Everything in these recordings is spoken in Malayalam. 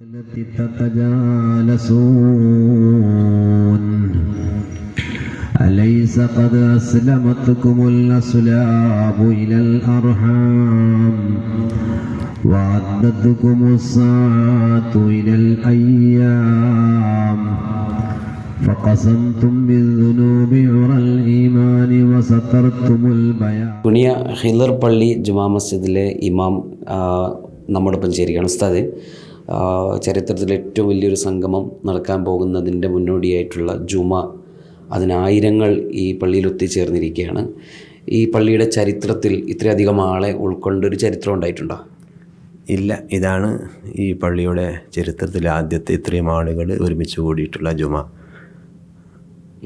التي تتجالسون أليس قد أسلمتكم الأسلاب إلى الأرحام وعدتكم الساعة إلى الأيام فقسمتم بالذنوب عرى الإيمان وسترتم البيان. കുനിയ ഹിലർ പള്ളി ജുമാ മസ്ജിദിലെ ഇമാം നമ്മോടൊപ്പം ചേരുകയാണ്. ഉസ്താദ്, ചരിത്രത്തിൽ ഏറ്റവും വലിയൊരു സംഗമം നടക്കാൻ പോകുന്നതിൻ്റെ മുന്നോടിയായിട്ടുള്ള ജുമ, അതിനായിരങ്ങൾ ഈ പള്ളിയിൽ ഒത്തുചേർന്നിരിക്കുകയാണ്. ഈ പള്ളിയുടെ ചരിത്രത്തിൽ ഇത്രയധികം ആളെ ഉൾക്കൊണ്ടൊരു ചരിത്രം ഉണ്ടായിട്ടുണ്ടോ? ഇല്ല, ഇതാണ് ഈ പള്ളിയുടെ ചരിത്രത്തിൽ ആദ്യത്തെ ഇത്രയും ആളുകൾ ഒരുമിച്ച് കൂടിയിട്ടുള്ള ജുമ.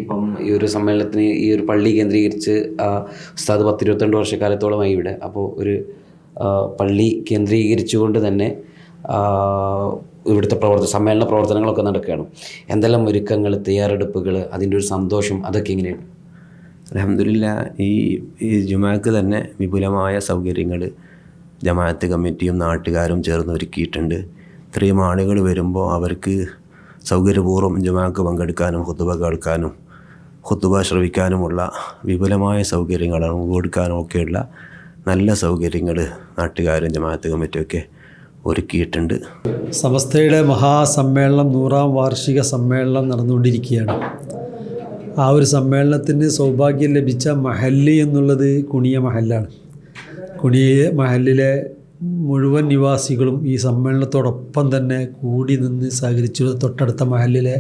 ഇപ്പം ഈ ഒരു സമ്മേളനത്തിന് ഈ ഒരു പള്ളി കേന്ദ്രീകരിച്ച് ഉസ്താദ് 10-22 വർഷക്കാലത്തോളമായി ഇവിടെ. അപ്പോൾ ഒരു പള്ളി കേന്ദ്രീകരിച്ചുകൊണ്ട് തന്നെ ഇവിടുത്തെ സമ്മേളന പ്രവർത്തനങ്ങളൊക്കെ നടക്കുകയാണ്. എന്തെല്ലാം ഒരുക്കങ്ങൾ, തയ്യാറെടുപ്പുകൾ, അതിൻ്റെ ഒരു സന്തോഷം, അതൊക്കെ എങ്ങനെയാണ്? അൽഹംദുലില്ലാ, ഈ ജുമാക്ക് തന്നെ വിപുലമായ സൗകര്യങ്ങൾ ജമാഅത്ത് കമ്മിറ്റിയും നാട്ടുകാരും ചേർന്ന് ഒരുക്കിയിട്ടുണ്ട്. ഇത്രയും ആളുകൾ വരുമ്പോൾ അവർക്ക് സൗകര്യപൂർവ്വം ജുമാക്ക് പങ്കെടുക്കാനും ഖുതുബ കേൾക്കാനും ഖുതുബ ശ്രവിക്കാനുമുള്ള വിപുലമായ സൗകര്യങ്ങളാണ് കൊടുക്കാനും ഒക്കെയുള്ള നല്ല സൗകര്യങ്ങൾ നാട്ടുകാരും ജമാഅത്ത് കമ്മിറ്റിയൊക്കെ ഒരുക്കിയിട്ടുണ്ട്. സമസ്തയുടെ മഹാസമ്മേളനം 100ാം വാർഷിക സമ്മേളനം നടന്നുകൊണ്ടിരിക്കുകയാണ്. ആ ഒരു സമ്മേളനത്തിന് സൗഭാഗ്യം ലഭിച്ച മഹല്ല് എന്നുള്ളത് കുണിയ മഹല്ലാണ്. കുണിയ മഹല്ലിലെ മുഴുവൻ നിവാസികളും ഈ സമ്മേളനത്തോടൊപ്പം തന്നെ കൂടി നിന്ന് സഹകരിച്ചു. തൊട്ടടുത്ത മഹല്ലിലെ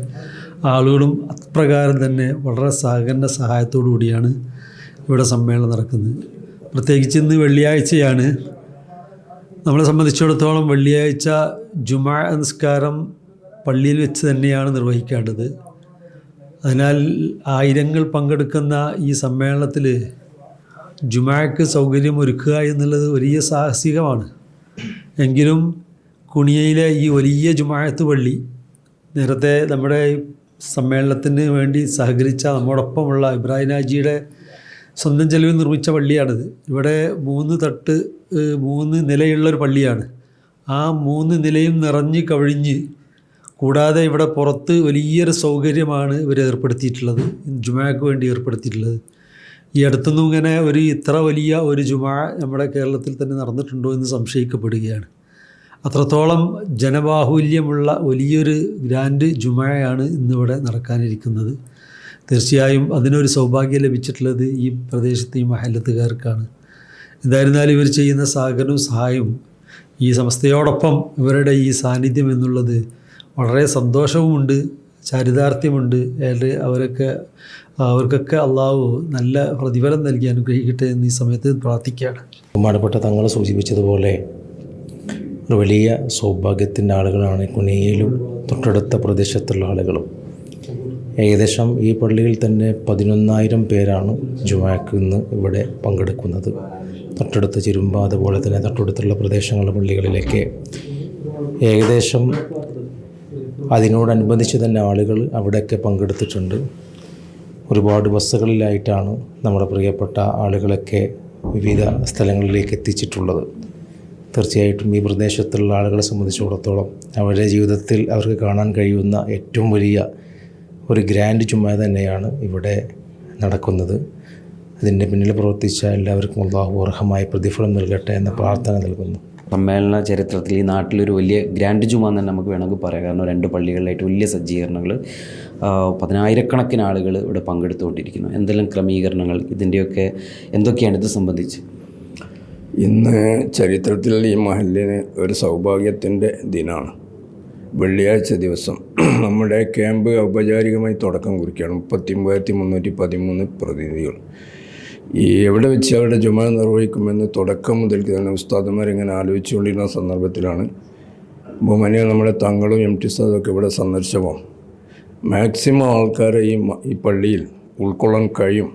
ആളുകളും അപ്രകാരം തന്നെ വളരെ സഹകരണ സഹായത്തോടു കൂടിയാണ് ഇവിടെ സമ്മേളനം നടക്കുന്നത്. പ്രത്യേകിച്ച് ഇന്ന് വെള്ളിയാഴ്ചയാണ്. നമ്മളെ സംബന്ധിച്ചിടത്തോളം വെള്ളിയാഴ്ച ജുമാ നിസ്കാരം പള്ളിയിൽ വെച്ച് തന്നെയാണ് നിർവഹിക്കേണ്ടത്. അതിനാൽ ആയിരങ്ങൾ പങ്കെടുക്കുന്ന ഈ സമ്മേളനത്തിൽ ജുമാക്ക് സൗകര്യം ഒരുക്കുക എന്നുള്ളത് വലിയ സാഹസികമാണ്. എങ്കിലും കുണിയയിലെ ഈ വലിയ ജുമാഅത്ത് പള്ളി, നേരത്തെ നമ്മുടെ സമ്മേളനത്തിന് വേണ്ടി സഹകരിച്ച നമ്മോടൊപ്പമുള്ള ഇബ്രാഹിം ഹാജിയുടെ സ്വന്തം ചെലവിൽ നിർമ്മിച്ച പള്ളിയാണിത്. ഇവിടെ 3 നിലയുള്ളൊരു പള്ളിയാണ്. ആ 3 നിലയും നിറഞ്ഞ് കവിഞ്ഞ്, കൂടാതെ ഇവിടെ പുറത്ത് വലിയൊരു സൗകര്യമാണ് ഇവർ ഏർപ്പെടുത്തിയിട്ടുള്ളത്, ജുമാക്ക് വേണ്ടി ഏർപ്പെടുത്തിയിട്ടുള്ളത്. ഈ അടുത്തൊന്നും ഇങ്ങനെ ഇത്ര വലിയ ഒരു ജുമാ നമ്മുടെ കേരളത്തിൽ തന്നെ നടന്നിട്ടുണ്ടോ എന്ന് സംശയിക്കപ്പെടുകയാണ്. അത്രത്തോളം ജനബാഹുല്യമുള്ള വലിയൊരു ഗ്രാൻഡ് ജുമായാണ് ഇന്നിവിടെ നടക്കാനിരിക്കുന്നത്. തീർച്ചയായും അതിനൊരു സൗഭാഗ്യം ലഭിച്ചിട്ടുള്ളത് ഈ പ്രദേശത്തെ ഈ മഹല്ലത്തുകാർക്കാണ്. എന്തായിരുന്നാലും ഇവർ ചെയ്യുന്ന സഹകരണവും സഹായവും, ഈ സംസ്ഥയോടൊപ്പം ഇവരുടെ ഈ സാന്നിധ്യം എന്നുള്ളത് വളരെ സന്തോഷവുമുണ്ട്, ചാരിതാർത്ഥ്യമുണ്ട്. അവർക്കൊക്കെ അള്ളാഹു നല്ല പ്രതിഫലം നൽകി അനുഗ്രഹിക്കട്ടെ എന്ന് ഈ സമയത്ത് പ്രാർത്ഥിക്കുകയാണ്. ബഹുമാനപ്പെട്ട തങ്ങൾ സൂചിപ്പിച്ചതുപോലെ ഒരു വലിയ സൗഭാഗ്യത്തിൻ്റെ ആളുകളാണ് കുണിയയിലും തൊട്ടടുത്ത പ്രദേശത്തുള്ള ആളുകളും. ഏകദേശം ഈ പള്ളിയിൽ തന്നെ 11,000 പേരാണ് ജുമാക്ക് ഇന്ന് ഇവിടെ പങ്കെടുക്കുന്നത്. തൊട്ടടുത്ത ചിരുമ്പ, അതുപോലെ തന്നെ തൊട്ടടുത്തുള്ള പ്രദേശങ്ങളിലെ പള്ളികളിലേക്ക് ഏകദേശം അതിനോടനുബന്ധിച്ച് തന്നെ ആളുകൾ അവിടെയൊക്കെ പങ്കെടുത്തിട്ടുണ്ട്. ഒരുപാട് ബസ്സുകളിലായിട്ടാണ് നമ്മുടെ പ്രിയപ്പെട്ട ആളുകളൊക്കെ വിവിധ സ്ഥലങ്ങളിലേക്ക് എത്തിച്ചിട്ടുള്ളത്. തീർച്ചയായിട്ടും ഈ പ്രദേശത്തുള്ള ആളുകളെ സംബന്ധിച്ചിടത്തോളം അവരുടെ ജീവിതത്തിൽ അവർക്ക് കാണാൻ കഴിയുന്ന ഏറ്റവും വലിയ ഒരു ഗ്രാൻഡ് ജുമാ തന്നെയാണ് ഇവിടെ നടക്കുന്നത്. അതിൻ്റെ പിന്നിൽ പ്രവർത്തിച്ച എല്ലാവർക്കും അല്ലാഹു അർഹമായ പ്രതിഫലം നൽകട്ടെ എന്ന പ്രാർത്ഥന നൽകുന്നു. സമ്മേളന ചരിത്രത്തിൽ ഈ നാട്ടിലൊരു വലിയ ഗ്രാൻഡ് ജുമാ എന്ന് തന്നെ നമുക്ക് വേണമെങ്കിൽ പറയാം. കാരണം 2 പള്ളികളിലായിട്ട് വലിയ സജ്ജീകരണങ്ങൾ, 10,000-കണക്കിന് ആളുകൾ ഇവിടെ പങ്കെടുത്തുകൊണ്ടിരിക്കുന്നു. എന്തെല്ലാം ക്രമീകരണങ്ങൾ, ഇതിൻ്റെയൊക്കെ എന്തൊക്കെയാണ് ഇത് സംബന്ധിച്ച്? ഇന്ന് ചരിത്രത്തിൽ ഈ മഹല്ലിന് ഒരു സൗഭാഗ്യത്തിൻ്റെ ദിനമാണ്. വെള്ളിയാഴ്ച ദിവസം നമ്മുടെ ക്യാമ്പ് ഔപചാരികമായി തുടക്കം കുറിക്കുകയാണ്. 39,313 പ്രതിനിധികൾ എവിടെ വെച്ച് അവരുടെ ജുമാ നിർവഹിക്കുമെന്ന് തുടക്കം മുതൽക്ക് തന്നെ ഉസ്താദുമാരിങ്ങനെ ആലോചിച്ചുകൊണ്ടിരുന്ന സന്ദർഭത്തിലാണ് ബഹുമാനിയ നമ്മുടെ തങ്ങളും MT ഉസ്താദൊക്കെ ഇവിടെ സന്ദർശിച്ചപ്പോൾ മാക്സിമം ആൾക്കാരെ ഈ പള്ളിയിൽ ഉൾക്കൊള്ളാൻ കഴിയും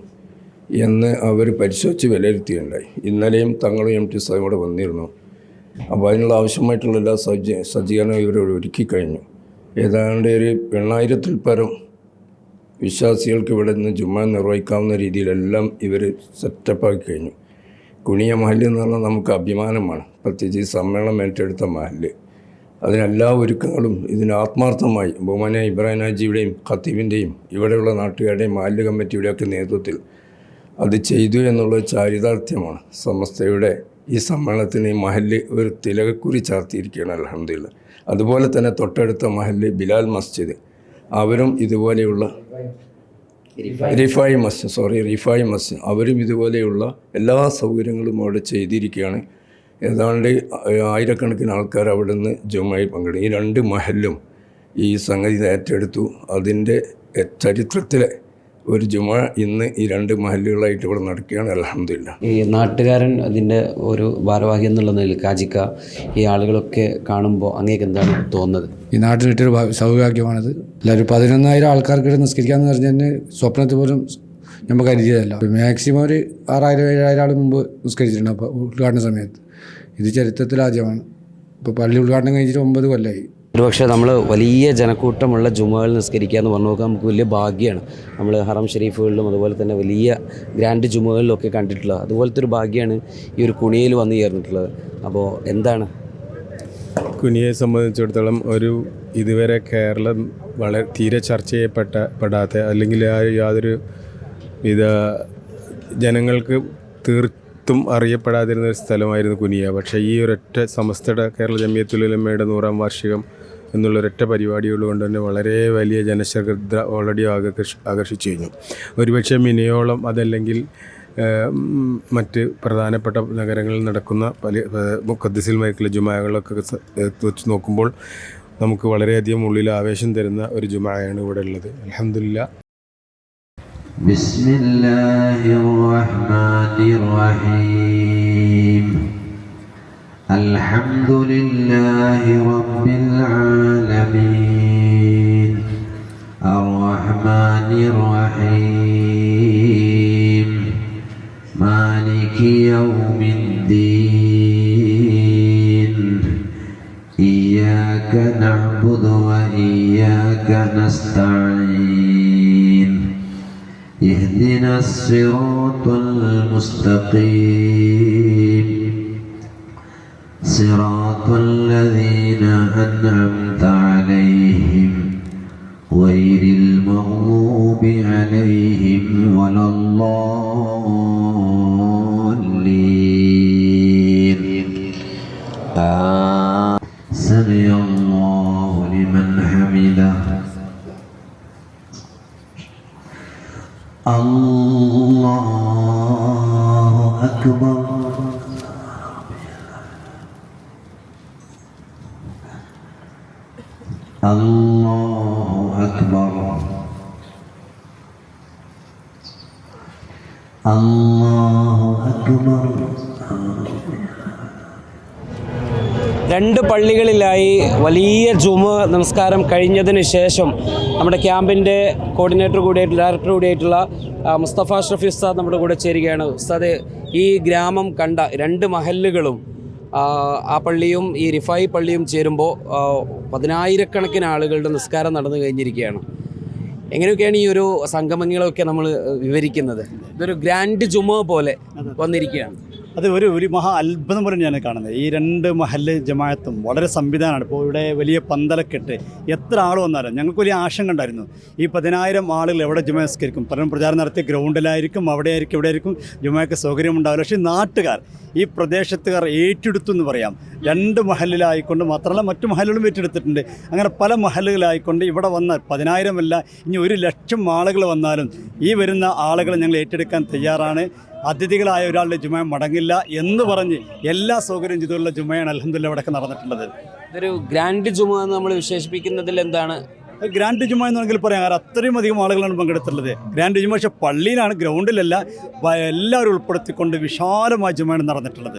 എന്ന് അവർ പരിശോധിച്ച് വിലയിരുത്തിയുണ്ടായി. ഇന്നലെയും തങ്ങളും MT ഉസ്താദും ഇവിടെ വന്നിരുന്നു. അപ്പോൾ അതിനുള്ള ആവശ്യമായിട്ടുള്ള എല്ലാ സജ്ജീകരണം ഇവരോട് ഒരുക്കി കഴിഞ്ഞു. ഏതാണ്ട് ഒരു 8,000-ൽ പരം വിശ്വാസികൾക്ക് ഇവിടെ നിന്ന് ജുമാ നിർവഹിക്കാവുന്ന രീതിയിലെല്ലാം ഇവർ സെറ്റപ്പാക്കി കഴിഞ്ഞു. കുണിയ മഹല്ല് എന്ന് പറഞ്ഞാൽ നമുക്ക് അഭിമാനമാണ്. പ്രത്യേകിച്ച് ഈ സമ്മേളനം ഏറ്റെടുത്ത മഹല്ല് അതിനെല്ലാ ഒരുക്കങ്ങളും ഇതിന് ആത്മാർത്ഥമായി ബഹുമാനായ ഇബ്രാഹിം ഹാജിയുടെയും ഖത്തീബിൻ്റെയും ഇവിടെയുള്ള നാട്ടുകാരുടെയും മഹല്ല് കമ്മിറ്റിയുടെയൊക്കെ നേതൃത്വത്തിൽ അത് ചെയ്തു എന്നുള്ളത് ചാരിതാർത്ഥ്യമാണ്. സമസ്തയുടെ ഈ സമ്മേളനത്തിന് ഈ മഹല്ല് ഒരു തിലകക്കുറി ചാർത്തിയിരിക്കുകയാണ് അൽഹംദുലില്ലാഹ്. അതുപോലെ തന്നെ തൊട്ടടുത്ത മഹല്ല് ബിലാൽ മസ്ജിദ്, അവരും ഇതുപോലെയുള്ള റിഫായി മസ്ജിദ് അവരും ഇതുപോലെയുള്ള എല്ലാ സൗകര്യങ്ങളും അവിടെ ചെയ്തിരിക്കുകയാണ്. ഏതാണ്ട് ആയിരക്കണക്കിന് ആൾക്കാർ അവിടെ നിന്ന് ജുമയിൽ പങ്കെടുക്കും. ഈ രണ്ട് മഹല്ലും ഈ സംഗതി ഏറ്റെടുത്തു. അതിൻ്റെ ചരിത്രത്തിലെ ഒരു ജുമ ഇന്ന് ഈ രണ്ട് മഹല്ലുകളായിട്ട് ഇവിടെ നടക്കുകയാണ് അൽഹംദുലില്ലാഹ്. ഈ നാട്ടുകാരൻ അതിൻ്റെ ഒരു ഭാരവാഹി എന്നുള്ള നിലയിൽ കാജിക്ക ഈ ആളുകളൊക്കെ കാണുമ്പോൾ അങ്ങേക്ക് എന്താണ് തോന്നുന്നത്? ഈ നാട്ടിലിട്ടൊരു സൗഭാഗ്യമാണത്. എല്ലാവരും 11,000 ആൾക്കാർക്കിടെ നിസ്കരിക്കാമെന്ന് പറഞ്ഞാൽ തന്നെ സ്വപ്നത്തിൽ പോലും നമുക്ക് കരുതിയതല്ല. മാക്സിമം ഒരു 6,000-7,000 ആൾ മുമ്പ് നിസ്കരിച്ചിട്ടുണ്ട്. അപ്പോൾ ഉദ്ഘാടന സമയത്ത് ഇത് ചരിത്രത്തിൽ ആദ്യമാണ്. ഇപ്പോൾ പള്ളി ഉദ്ഘാടനം കഴിഞ്ഞിട്ട് 9 കൊല്ലമായി. ഒരുപക്ഷെ നമ്മൾ വലിയ ജനക്കൂട്ടമുള്ള ജുമകൾ നിസ്കരിക്കുക എന്ന് പറഞ്ഞു നോക്കാൻ നമുക്ക് വലിയ ഭാഗ്യമാണ്. നമ്മൾ ഹറം ഷരീഫുകളിലും അതുപോലെ തന്നെ വലിയ ഗ്രാൻഡ് ജുമകളിലൊക്കെ കണ്ടിട്ടുള്ളത്. അതുപോലത്തെ ഒരു ഭാഗ്യമാണ് ഈ ഒരു കുണിയിൽ വന്നു ചേർന്നിട്ടുള്ളത്. അപ്പോൾ എന്താണ് കുനിയെ സംബന്ധിച്ചിടത്തോളം ഒരു ഇതുവരെ കേരളം വളരെ തീരെ ചർച്ച ചെയ്യപ്പെടാത്ത അല്ലെങ്കിൽ യാതൊരു വിധ ജനങ്ങൾക്ക് തീർത്തും അറിയപ്പെടാതിരുന്ന ഒരു സ്ഥലമായിരുന്നു കുനിയ. പക്ഷേ ഈ ഒരൊറ്റ സമസ്തയുടെ കേരള ജമിയത്തുൽ ഉലമയുടെ 100ാം വാർഷികം എന്നുള്ളൊരൊറ്റ പരിപാടികളുകൊണ്ട് തന്നെ വളരെ വലിയ ജനശ്രദ്ധ ഓൾറെഡി ആകർഷിച്ചു കഴിഞ്ഞു. ഒരുപക്ഷെ മിനിയോളം അതല്ലെങ്കിൽ മറ്റ് പ്രധാനപ്പെട്ട നഗരങ്ങളിൽ നടക്കുന്ന മുഖദ്ദിസിൽ മൈക്കിലെ ജുമാകളൊക്കെ വെച്ച് നോക്കുമ്പോൾ നമുക്ക് വളരെയധികം ഉള്ളിൽ ആവേശം തരുന്ന ഒരു ജുമായാണ് ഇവിടെ ഉള്ളത്. അൽഹംദുലില്ലാഹ്. ബിസ്മില്ലാഹിർ റഹ്മാനിർ റഹീം. അൽഹംദുലില്ലാഹി റബ്ബിൽ ആലമീൻ അർറഹ്മാനിർ റഹീം മാലികി യൗമിദ്ദീൻ ഇയ്യാക നഅ്ബുദു വ ഇയ്യാക നസ്തഈൻ ഇഹ്ദിനസ് സിറാത്തൽ മുസ്തഖീം സിറാത്തൽ ലദീന അൻഅംത അലൈഹിം ഗൈറിൽ മഗ്ദൂബി അലൈഹിം വലദ്ദാല്ലീൻ. സമിഅല്ലാഹു ലിമൻ ഹമിദഹു. അല്ലാഹു അക്ബർ. അല്ലാഹു അക്ബർ. അല്ലാഹു അക്ബർ. രണ്ട് പള്ളികളിലായി വലിയ ജുമ നമസ്കാരം കഴിഞ്ഞതിന് ശേഷം നമ്മുടെ ക്യാമ്പിൻ്റെ കോർഡിനേറ്റർ കൂടിയായിട്ടുള്ള ഡയറക്ടർ കൂടിയായിട്ടുള്ള മുസ്തഫ ഷറഫി ഉസ്താദ് നമ്മുടെ കൂടെ ചേരുകയാണ്. ഉസ്താദ്, ഈ ഗ്രാമം കണ്ട രണ്ട് മഹല്ലുകളും ആ പള്ളിയും ഈ റിഫായി പള്ളിയും ചേരുമ്പോൾ 10,000-കണക്കിന് ആളുകളുടെ നിസ്കാരം നടന്നു കഴിഞ്ഞിരിക്കുകയാണ്. എങ്ങനെയൊക്കെയാണ് ഈ ഒരു സംഗമങ്ങളൊക്കെ നമ്മൾ വിവരിക്കുന്നത്? ഇതൊരു ഗ്രാൻഡ് ജുമ പോലെ വന്നിരിക്കുകയാണ്. അത് ഒരു മഹാ അത്ഭുതം പോലെ ഞാൻ കാണുന്നത്. ഈ രണ്ട് മഹല്ല് ജമാഅത്തും വളരെ സംവിധാനമാണ്. ഇപ്പോൾ ഇവിടെ വലിയ പന്തലക്കെട്ട് എത്ര ആൾ വന്നാലും ഞങ്ങൾക്ക് വലിയ ആശങ്ക ഉണ്ടായിരുന്നു. ഈ 10,000 ആളുകൾ എവിടെ ജുമ നിസ്കരിക്കും? പലരും പ്രചാരണം നടത്തി ഗ്രൗണ്ടിലായിരിക്കും, അവിടെയായിരിക്കും, ഇവിടെയായിരിക്കും. ജുമയ്ക്ക് സൗകര്യം ഉണ്ടാവില്ല. പക്ഷേ നാട്ടുകാർ, ഈ പ്രദേശത്തുകാർ ഏറ്റെടുത്തു എന്ന് പറയാം. രണ്ട് മഹല്ലിലായിക്കൊണ്ട് മാത്രമല്ല മറ്റു മഹല്ലുകളും ഏറ്റെടുത്തിട്ടുണ്ട്. അങ്ങനെ പല മഹല്ലുകളായിക്കൊണ്ട് ഇവിടെ വന്ന 10,000 അല്ല, ഇനി 1,00,000 ആളുകൾ വന്നാലും ഈ വരുന്ന ആളുകളെ ഞങ്ങൾ ഏറ്റെടുക്കാൻ തയ്യാറാണ്. അതിഥികളായ ഒരാളുടെ ജുമ മടങ്ങില്ല എന്ന് പറഞ്ഞ് എല്ലാ സൗകര്യം ചെയ്തുള്ള ജുമയാണ് അൽഹംദുലില്ലാഹ് ഇവിടെയൊക്കെ നടന്നിട്ടുള്ളത്. ഇതൊരു ഗ്രാൻഡ് ജുമ എന്ന് നമ്മൾ വിശേഷിപ്പിക്കുന്നതിൽ എന്താണ്? ഗ്രാൻഡ് ജുമ എന്ന് വേണമെങ്കിൽ പറയാം. കാരണം അത്രയും അധികം ആളുകളാണ് പങ്കെടുത്തുള്ളത്. ഗ്രാൻഡ് ജുമ പക്ഷേ പള്ളിയിലാണ്, ഗ്രൗണ്ടിലല്ല. എല്ലാവരും ഉൾപ്പെടുത്തിക്കൊണ്ട് വിശാലമായ ജുമയാണ് നടന്നിട്ടുള്ളത്.